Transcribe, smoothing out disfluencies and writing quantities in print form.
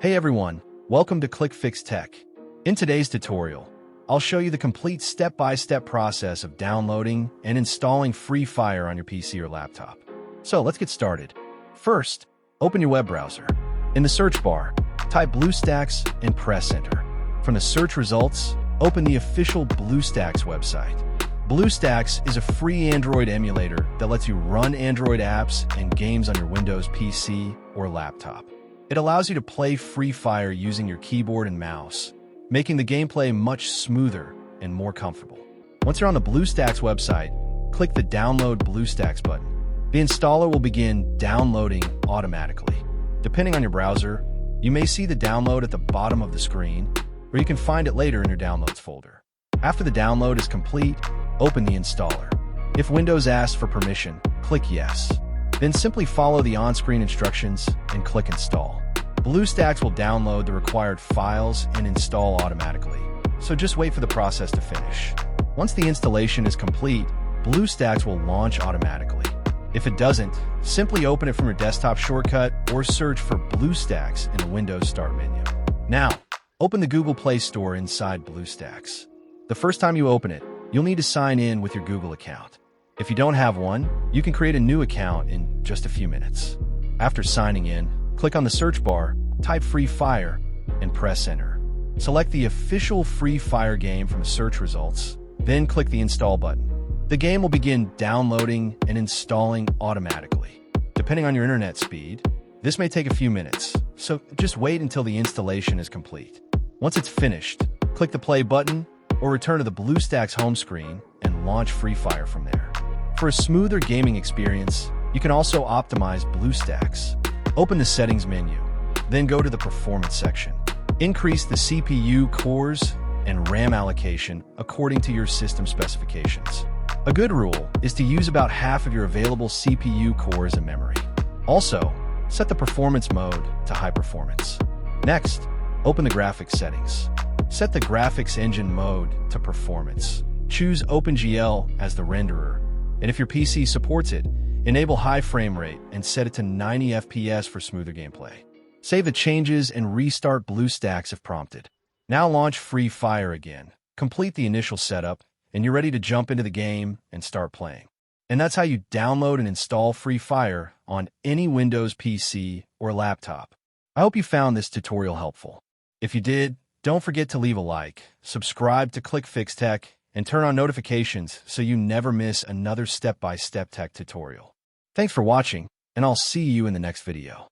Hey everyone, welcome to ClickFix Tech. In today's tutorial, I'll show you the complete step-by-step process of downloading and installing Free Fire on your PC or laptop. So let's get started. First, open your web browser. In the search bar, type BlueStacks and press enter. From the search results, open the official BlueStacks website. BlueStacks is a free Android emulator that lets you run Android apps and games on your Windows PC or laptop. It allows you to play Free Fire using your keyboard and mouse, making the gameplay much smoother and more comfortable. Once you're on the BlueStacks website, click the Download BlueStacks button. The installer will begin downloading automatically. Depending on your browser, you may see the download at the bottom of the screen, or you can find it later in your Downloads folder. After the download is complete, open the installer. If Windows asks for permission, click Yes. Then simply follow the on-screen instructions and click Install. BlueStacks will download the required files and install automatically, so just wait for the process to finish. Once the installation is complete, BlueStacks will launch automatically. If it doesn't, simply open it from your desktop shortcut or search for BlueStacks in the Windows Start menu. Now, open the Google Play Store inside BlueStacks. The first time you open it, you'll need to sign in with your Google account. If you don't have one, you can create a new account in just a few minutes. After signing in, click on the search bar, type Free Fire, and press enter. Select the official Free Fire game from the search results, then click the Install button. The game will begin downloading and installing automatically. Depending on your internet speed, this may take a few minutes, so just wait until the installation is complete. Once it's finished, click the play button or return to the BlueStacks home screen and launch Free Fire from there. For a smoother gaming experience, you can also optimize BlueStacks. Open the Settings menu, then go to the Performance section. Increase the CPU cores and RAM allocation according to your system specifications. A good rule is to use about half of your available CPU cores and memory. Also, set the performance mode to high performance. Next, open the graphics settings. Set the graphics engine mode to performance. Choose OpenGL as the renderer, and if your PC supports it, enable high frame rate and set it to 90 FPS for smoother gameplay. Save the changes and restart BlueStacks if prompted. Now launch Free Fire again. Complete the initial setup, and you're ready to jump into the game and start playing. And that's how you download and install Free Fire on any Windows PC or laptop. I hope you found this tutorial helpful. If you did, don't forget to leave a like, subscribe to ClickFix Tech, and turn on notifications so you never miss another step-by-step tech tutorial. Thanks for watching, and I'll see you in the next video.